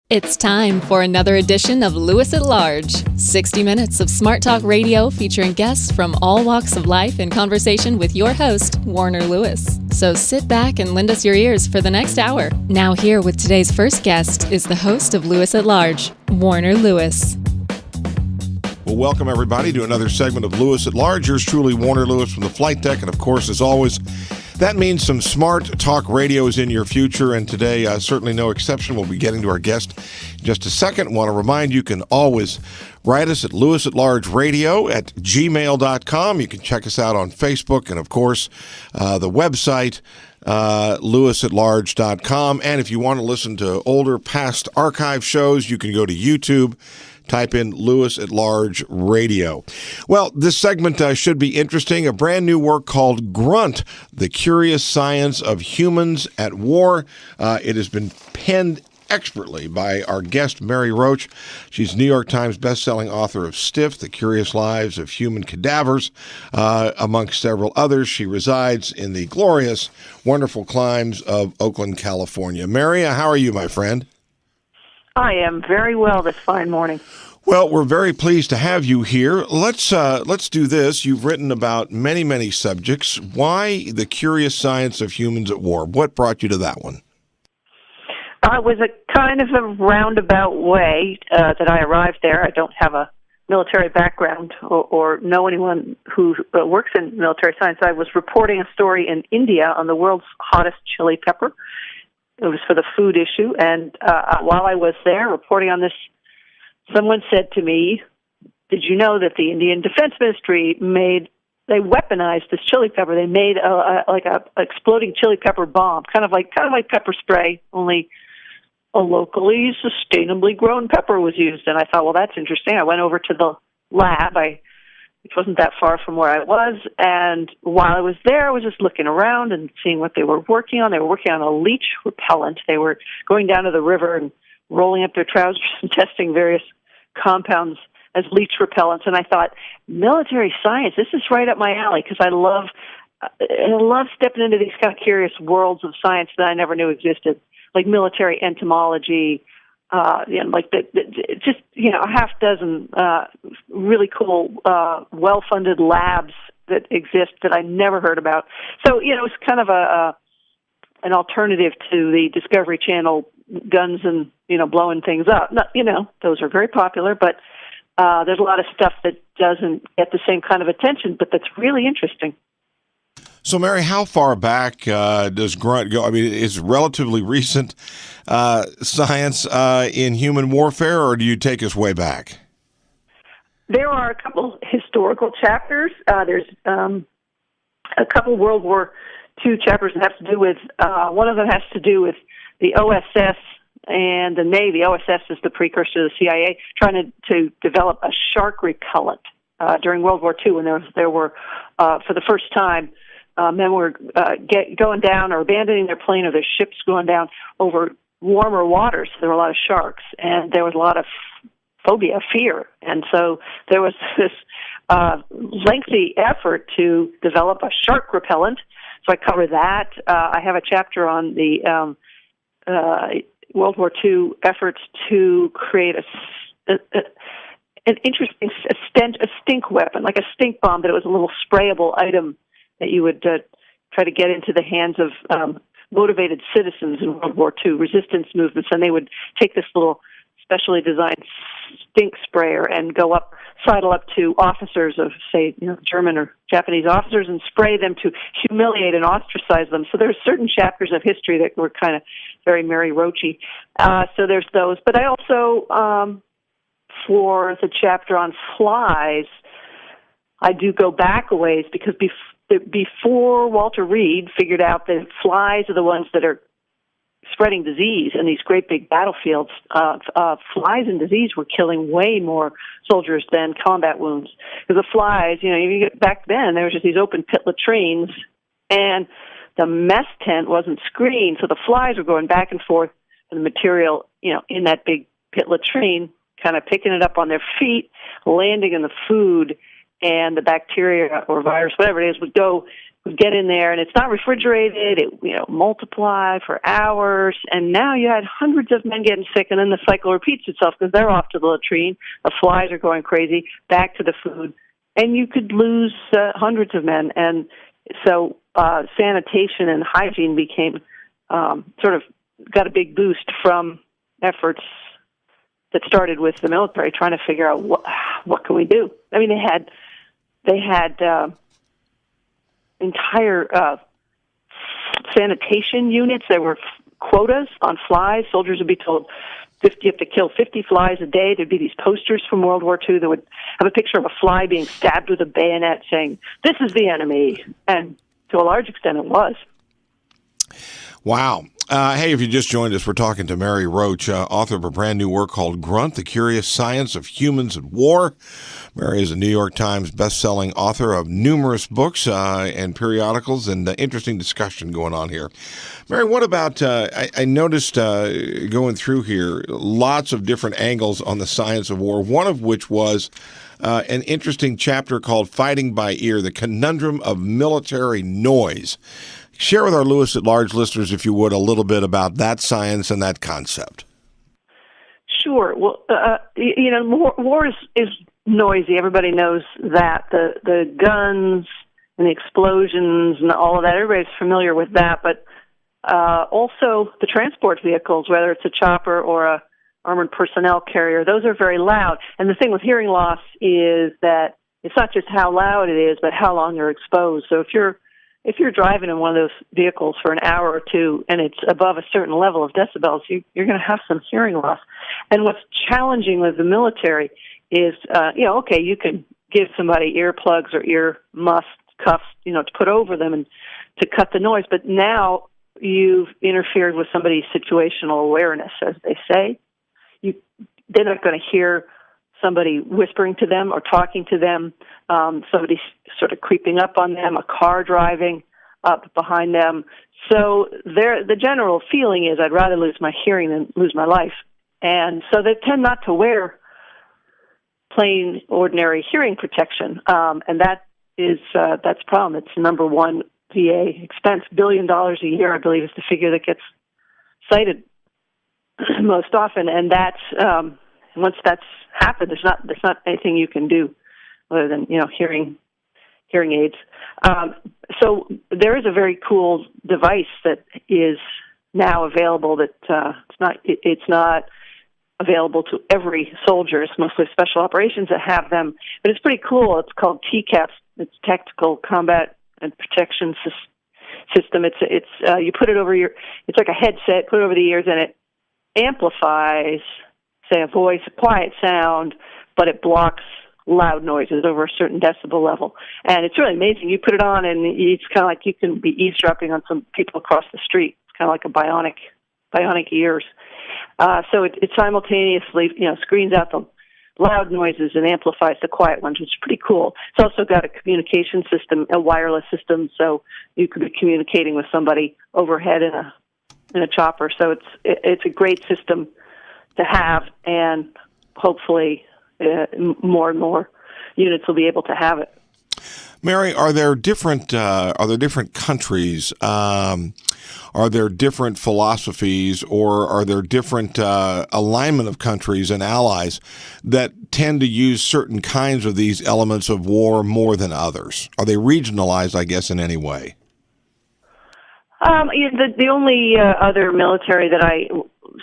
It's time for another edition of Lewis at Large, 60 minutes of smart talk radio featuring guests from all walks of life in conversation with your host, Warner Lewis. So sit back and lend us your ears for the next hour. Now here with today's first guest is the host of Lewis at Large, Warner Lewis. Well, welcome everybody to another segment of Lewis at Large. Yours truly, Warner Lewis from the flight deck. And of course, as always, that means some smart talk radio is in your future, and today, certainly no exception. We'll be getting to our guest in just a second. Want to remind you can always write us at lewisatlargeradio@gmail.com. You can check us out on Facebook, and of course, the website, lewisatlarge.com. And if you want to listen to older, past archive shows, you can go to YouTube. Type in Lewis at Large Radio. Well, this segment should be interesting. A brand new work called Grunt, The Curious Science of Humans at War. It has been penned expertly by our guest, Mary Roach. She's New York Times bestselling author of Stiff, The Curious Lives of Human Cadavers, amongst several others. She resides in the glorious, wonderful climes of Oakland, California. Mary, how are you, my friend? I am very well this fine morning. Well, we're very pleased to have you here. Let's do this. You've written about many, many subjects. Why The Curious Science of Humans at War? What brought you to that one? It was a kind of a roundabout way that I arrived there. I don't have a military background or know anyone who works in military science. I was reporting a story in India on the world's hottest chili pepper. It was for the food issue, and while I was there reporting on this, someone said to me, "Did you know that the Indian Defense Ministry they weaponized this chili pepper? They made a exploding chili pepper bomb, kind of like pepper spray, only a locally sustainably grown pepper was used." And I thought, well, that's interesting. I went over to the lab, which wasn't that far from where I was, and while I was there, I was just looking around and seeing what they were working on. They were working on a leech repellent. They were going down to the river and rolling up their trousers and testing various compounds as leech repellents. And I thought, military science, this is right up my alley, because I love stepping into these kind of curious worlds of science that I never knew existed, like military entomology, just a half dozen really cool, well-funded labs that exist that I never heard about. So it was kind of an alternative to the Discovery Channel guns and blowing things up. Those are very popular, but there's a lot of stuff that doesn't get the same kind of attention, but that's really interesting. So, Mary, how far back does Grunt go? I mean, is it relatively recent science in human warfare, or do you take us way back? There are a couple historical chapters. There's a couple World War II chapters that have to do with, one of them has to do with the OSS and the Navy. OSS is the precursor to the CIA, trying to develop a shark repellent during World War II, when there were for the first time, men were going down or abandoning their plane or their ships going down over warmer waters. There were a lot of sharks, and there was a lot of fear. And so there was this lengthy effort to develop a shark repellent. So I cover that. I have a chapter on the World War II efforts to create an interesting stink weapon, like a stink bomb, that it was a little sprayable item that you would try to get into the hands of motivated citizens in World War II, resistance movements, and they would take this little specially designed stink sprayer and sidle up to officers of, say, German or Japanese officers, and spray them to humiliate and ostracize them. So there's certain chapters of history that were kind of very Mary Roachy. So there's those. But I also, for the chapter on flies, I do go back a ways, because before Walter Reed figured out that flies are the ones that are spreading disease in these great big battlefields, flies and disease were killing way more soldiers than combat wounds. Because the flies, back then, there was just these open pit latrines, and the mess tent wasn't screened, so the flies were going back and forth, and the material, in that big pit latrine, kind of picking it up on their feet, landing in the food, and the bacteria or virus, whatever it is, would go would get in there, and it's not refrigerated. It multiply for hours, and now you had hundreds of men getting sick, and then the cycle repeats itself because they're off to the latrine. The flies are going crazy. Back to the food, and you could lose hundreds of men. And so sanitation and hygiene became sort of got a big boost from efforts that started with the military trying to figure out what can we do. I mean, they had entire sanitation units. There were quotas on flies. Soldiers would be told, you have to kill 50 flies a day. There'd be these posters from World War II that would have a picture of a fly being stabbed with a bayonet saying, "This is the enemy." And to a large extent, it was. Wow. Hey, if you just joined us, we're talking to Mary Roach, author of a brand new work called Grunt, The Curious Science of Humans at War. Mary is a New York Times best-selling author of numerous books and periodicals, and interesting discussion going on here. Mary, what about, I noticed going through here, lots of different angles on the science of war, one of which was an interesting chapter called Fighting by Ear, the Conundrum of Military Noise. Share with our Lewis at Large listeners, if you would, a little bit about that science and that concept. Sure. Well, war is noisy. Everybody knows that. The guns and the explosions and all of that, everybody's familiar with that. But also the transport vehicles, whether it's a chopper or a armored personnel carrier, those are very loud. And the thing with hearing loss is that it's not just how loud it is, but how long you're exposed. So if you're driving in one of those vehicles for an hour or two and it's above a certain level of decibels, you're going to have some hearing loss. And what's challenging with the military is, okay, you can give somebody earplugs or ear muffs, cuffs, to put over them and to cut the noise. But now you've interfered with somebody's situational awareness, as they say. They're not going to hear somebody whispering to them or talking to them, somebody sort of creeping up on them, a car driving up behind them. So the general feeling is, I'd rather lose my hearing than lose my life. And so they tend not to wear plain, ordinary hearing protection. And that's a problem. It's the number one VA expense. $1 billion a year, I believe, is the figure that gets cited most often. And that's once that's happened, there's not anything you can do other than hearing aids. So there is a very cool device that is now available. That it's not available to every soldier. It's mostly special operations that have them, but it's pretty cool. It's called TCAPS. It's Tactical Combat and Protection System. It's you put it over it's like a headset, put it over the ears, and it amplifies, say, a voice, a quiet sound, but it blocks loud noises over a certain decibel level. And it's really amazing. You put it on, and it's kind of like you can be eavesdropping on some people across the street. It's kind of like a bionic ears. So it simultaneously, screens out the loud noises and amplifies the quiet ones, which is pretty cool. It's also got a communication system, a wireless system, so you could be communicating with somebody overhead in a chopper. So it's a great system to have, and hopefully more and more units will be able to have it. Mary, are there different countries? Are there different philosophies, or are there different alignment of countries and allies that tend to use certain kinds of these elements of war more than others? Are they regionalized, I guess, in any way? The only other military that I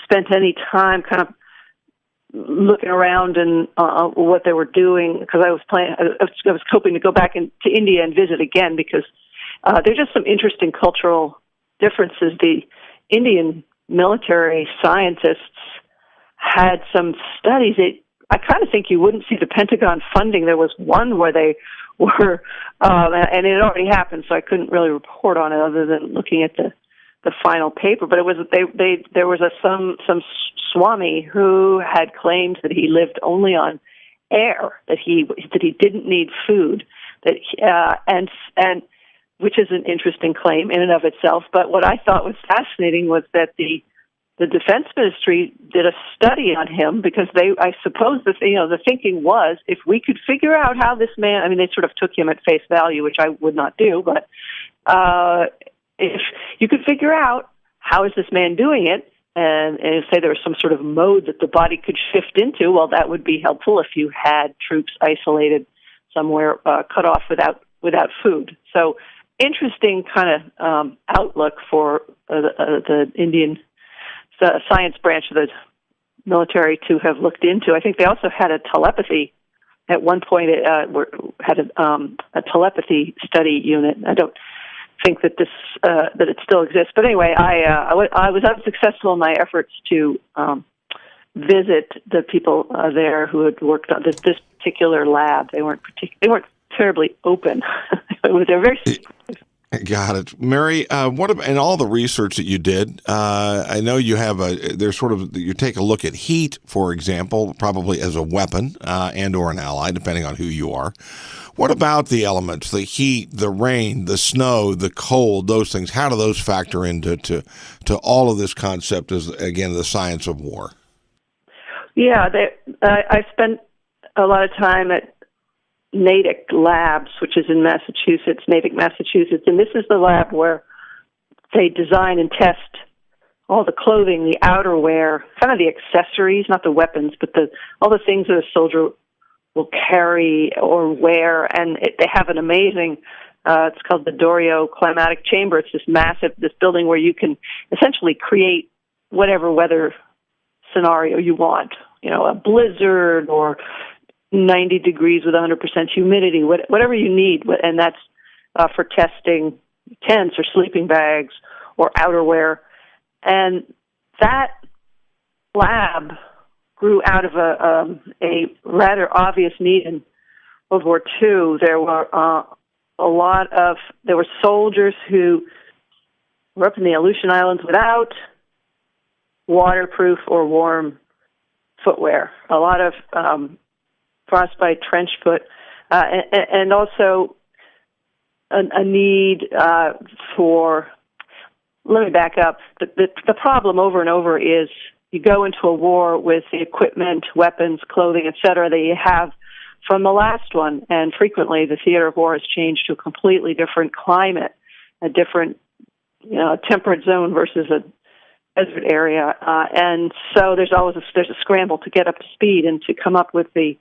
spent any time kind of looking around and what they were doing, because I was hoping to go back to India and visit again, because there's just some interesting cultural differences. The Indian military scientists had some studies. I kind of think you wouldn't see the Pentagon funding. There was one where they were, and it had already happened, so I couldn't really report on it other than looking at the final paper. But it was there was some Swami who had claimed that he lived only on air, that he didn't need food, and which is an interesting claim in and of itself. But what I thought was fascinating was that the Defense Ministry did a study on him, because I suppose the thinking was, if we could figure out how this man, I mean, they sort of took him at face value, which I would not do, but if you could figure out how is this man doing it, and say there was some sort of mode that the body could shift into, well, that would be helpful if you had troops isolated somewhere, cut off without food. So interesting kind of outlook for the Indian science branch of the military to have looked into. I think they also had a telepathy at one point. Had a telepathy study unit. I don't think that that it still exists, but anyway, I was unsuccessful in my efforts to visit the people there who had worked on this particular lab. They weren't terribly open. They're very. Got it, Mary. What about in all the research that you did? I know you have you take a look at heat, for example, probably as a weapon and or an ally, depending on who you are. What about the elements, the heat, the rain, the snow, the cold, those things? How do those factor into to all of this concept as, again, the science of war? Yeah, I spent a lot of time at Natick Labs, which is in Massachusetts, Natick, Massachusetts, and this is the lab where they design and test all the clothing, the outerwear, kind of the accessories, not the weapons, but all the things that a soldier will carry or wear, and they have an amazing, it's called the Dorio Climatic Chamber. It's this building where you can essentially create whatever weather scenario you want, a blizzard or 90 degrees with 100% humidity, whatever you need, and that's for testing tents or sleeping bags or outerwear. And that lab grew out of a rather obvious need in World War II. There were there were soldiers who were up in the Aleutian Islands without waterproof or warm footwear. A lot of frostbite, trench foot, and also a need for. Let me back up. The problem over and over is you go into a war with the equipment, weapons, clothing, etc. that you have from the last one, and frequently the theater of war has changed to a completely different climate, a different temperate zone versus a desert area, and so there's a scramble to get up to speed and to come up with the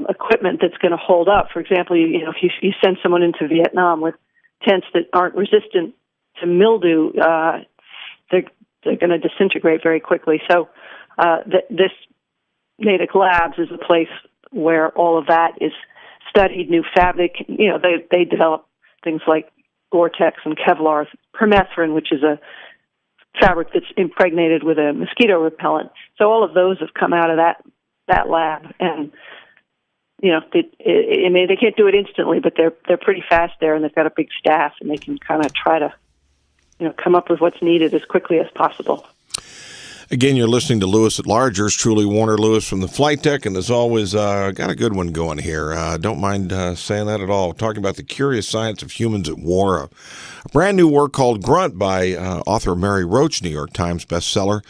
equipment that's going to hold up. For example, if you send someone into Vietnam with tents that aren't resistant to mildew, they're going to disintegrate very quickly. So this Natick Labs is a place where all of that is studied, new fabric. They develop things like Gore-Tex and Kevlar, permethrin, which is a fabric that's impregnated with a mosquito repellent. So all of those have come out of that lab, and they can't do it instantly, but they're pretty fast there, and they've got a big staff, and they can kind of try to come up with what's needed as quickly as possible. Again, you're listening to Lewis at Large. Yours truly, Warner Lewis from the Flight Deck, and as always, got a good one going here. Don't mind saying that at all. Talking about the curious science of humans at war. A brand new work called Grunt by author Mary Roach, New York Times bestseller.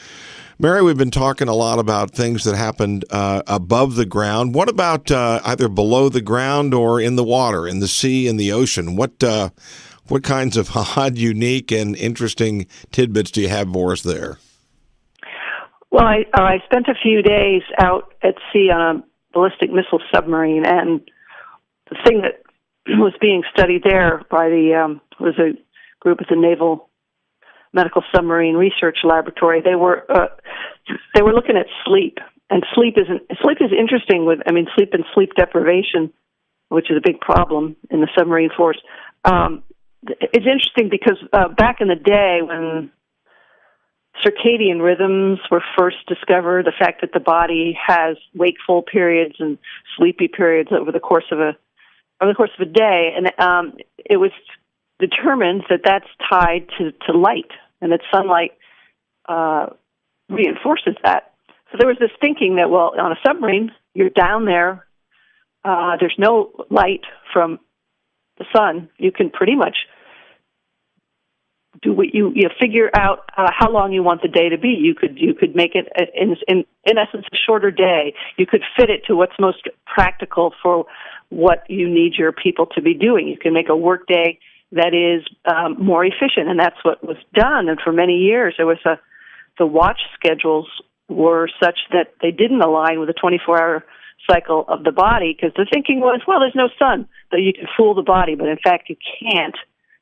Mary, we've been talking a lot about things that happened above the ground. What about either below the ground or in the water, in the sea, in the ocean? What kinds of odd, unique, and interesting tidbits do you have for us there? Well, I spent a few days out at sea on a ballistic missile submarine, and the thing that was being studied there by was a group at the Naval Medical Submarine Research Laboratory. They were looking at sleep, and sleep is interesting. Sleep and sleep deprivation, which is a big problem in the submarine force. It's interesting because back in the day when circadian rhythms were first discovered, the fact that the body has wakeful periods and sleepy periods over the course of a day, and it was determined that that's tied to light, and that sunlight reinforces that. So there was this thinking that, well, on a submarine, you're down there, there's no light from the sun. You can pretty much do what you figure out how long you want the day to be. You could make it in essence a shorter day. You could fit it to what's most practical for what you need your people to be doing. You can make a work day that is more efficient, and that's what was done. And for many years, the watch schedules were such that they didn't align with the 24-hour cycle of the body, because the thinking was, well, there's no sun, so you can fool the body, but in fact you can't.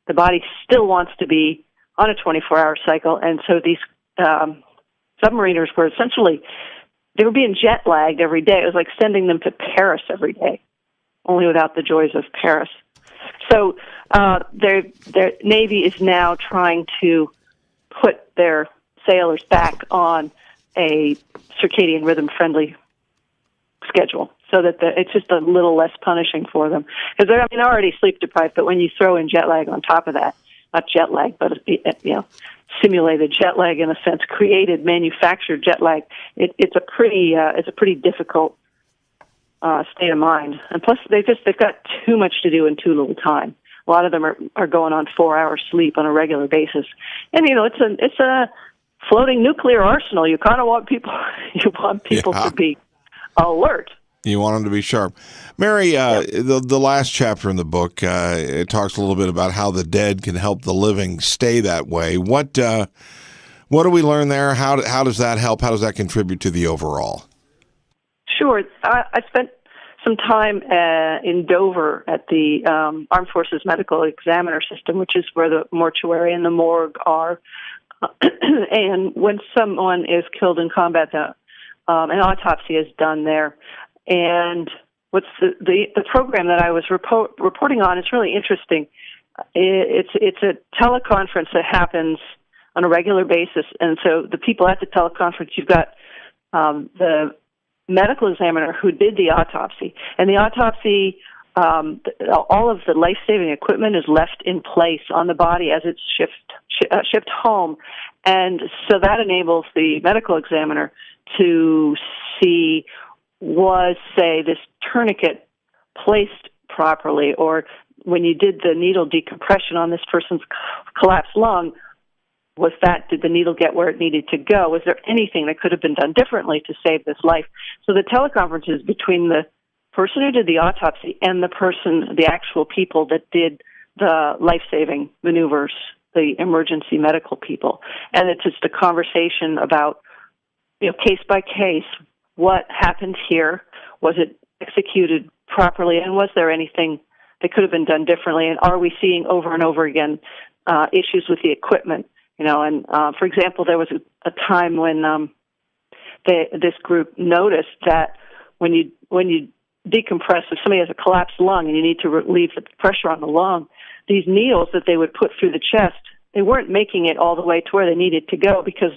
The body still wants to be on a 24-hour cycle, and so these submariners were essentially, they were being jet lagged every day. It was like sending them to Paris every day, only without the joys of Paris. So their Navy is now trying to put their sailors back on a circadian rhythm-friendly schedule, so that it's just a little less punishing for them. Because they're already sleep deprived, but when you throw in jet lag on top of that, not jet lag, but simulated jet lag in a sense, manufactured jet lag, it's a pretty difficult state of mind. And plus, they've got too much to do in too little time. A lot of them are going on 4-hour sleep on a regular basis, and it's a floating nuclear arsenal. You kind of want people to be alert. You want them to be sharp. Mary, the last chapter in the book, it talks a little bit about how the dead can help the living stay that way. What do we learn there? How does that help? How does that contribute to the overall? Sure. I spent some time in Dover at the Armed Forces Medical Examiner System, which is where the mortuary and the morgue are. And when someone is killed in combat, an autopsy is done there. And what's the program that I was reporting on is really interesting. It's a teleconference that happens on a regular basis, and so the people at the teleconference, you've got the medical examiner who did the autopsy, and the autopsy, all of the life-saving equipment is left in place on the body as it's shipped home, and so that enables the medical examiner to see, was, say, this tourniquet placed properly, or when you did the needle decompression on this person's collapsed lung, did the needle get where it needed to go? Was there anything that could have been done differently to save this life? So the teleconference is between the person who did the autopsy and the actual people that did the life-saving maneuvers, the emergency medical people. And it's just a conversation about, case by case, what happened here? Was it executed properly? And was there anything that could have been done differently? And are we seeing over and over again issues with the equipment? And for example, there was a time when this group noticed that when you decompress, if somebody has a collapsed lung and you need to relieve the pressure on the lung, these needles that they would put through the chest, they weren't making it all the way to where they needed to go, because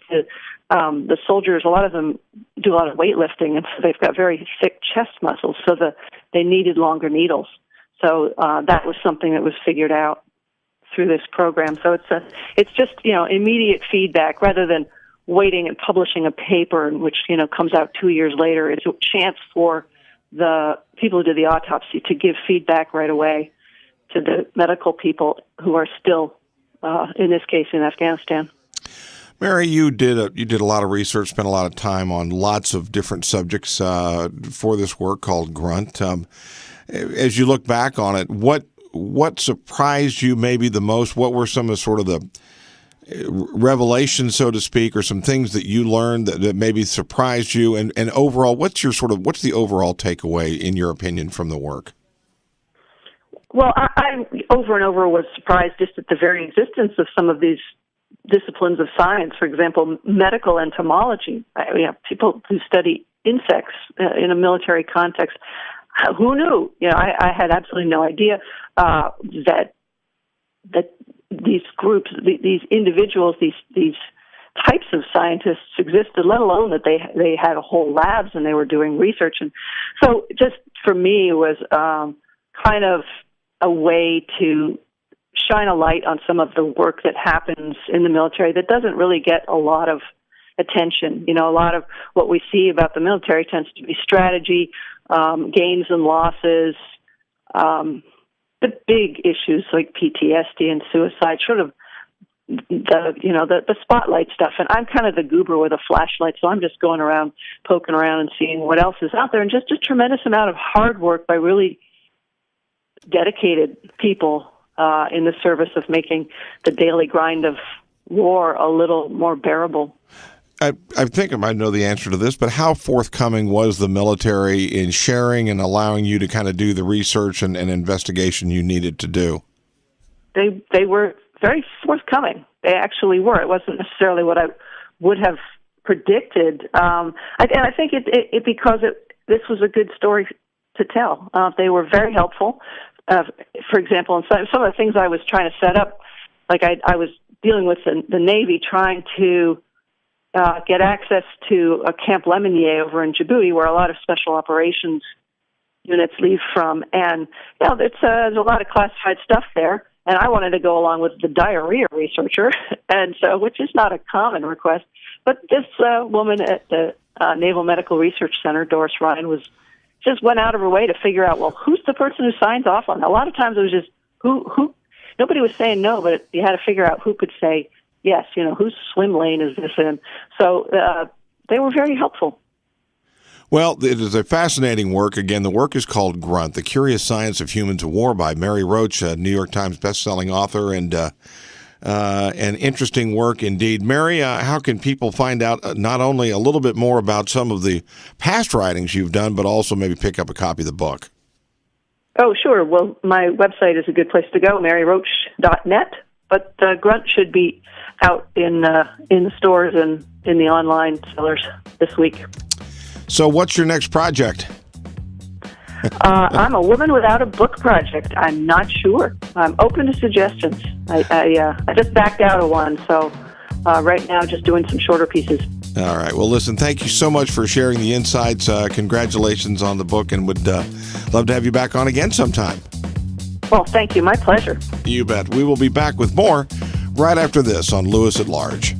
the soldiers, a lot of them do a lot of weightlifting, and so they've got very thick chest muscles, so they needed longer needles. So that was something that was figured out through this program. So it's just immediate feedback rather than waiting and publishing a paper, which comes out 2 years later. It's a chance for the people who did the autopsy to give feedback right away to the medical people who are still, in this case, in Afghanistan. Mary, you did a lot of research, spent a lot of time on lots of different subjects for this work called Grunt. As you look back on it, what surprised you maybe the most? What were some of sort of the revelations, so to speak, or some things that you learned that maybe surprised you? And overall, what's the overall takeaway, in your opinion, from the work? Well, I over and over was surprised just at the very existence of some of these disciplines of science. For example, medical entomology. We have people who study insects in a military context. Who knew? I had absolutely no idea that these groups, these individuals, these types of scientists existed, let alone that they had whole labs and they were doing research. And so just for me, it was kind of a way to shine a light on some of the work that happens in the military that doesn't really get a lot of attention. A lot of what we see about the military tends to be strategy, gains and losses, the big issues like PTSD and suicide, sort of the spotlight stuff. And I'm kind of the goober with a flashlight, so I'm just going around, poking around and seeing what else is out there. And just a tremendous amount of hard work by really dedicated people in the service of making the daily grind of war a little more bearable. I think I might know the answer to this, but how forthcoming was the military in sharing and allowing you to kind of do the research and investigation you needed to do? They were very forthcoming. They actually were. It wasn't necessarily what I would have predicted. And I think it because this was a good story to tell. They were very helpful. For example, in some of the things I was trying to set up, like I was dealing with the Navy trying to get access to a Camp Lemonnier over in Djibouti, where a lot of special operations units leave from. And, there's a lot of classified stuff there. And I wanted to go along with the diarrhea researcher, and so, which is not a common request. But this woman at the Naval Medical Research Center, Doris Ryan, just went out of her way to figure out, well, who's the person who signs off on that? A lot of times it was just who. Nobody was saying no, but you had to figure out who could say yes, whose swim lane is this in? So they were very helpful. Well, it is a fascinating work. Again, the work is called Grunt, The Curious Science of Humans at War by Mary Roach, a New York Times bestselling author, and an interesting work indeed. Mary, how can people find out not only a little bit more about some of the past writings you've done, but also maybe pick up a copy of the book? Oh, sure. Well, my website is a good place to go, maryroach.net. But Grunt should be out in the stores and in the online sellers this week. So what's your next project? I'm a woman without a book project. I'm not sure. I'm open to suggestions. I just backed out of one, so right now just doing some shorter pieces. All right. Well, listen, thank you so much for sharing the insights. Congratulations on the book, and would love to have you back on again sometime. Well, thank you. My pleasure. You bet. We will be back with more right after this on Lewis at Large.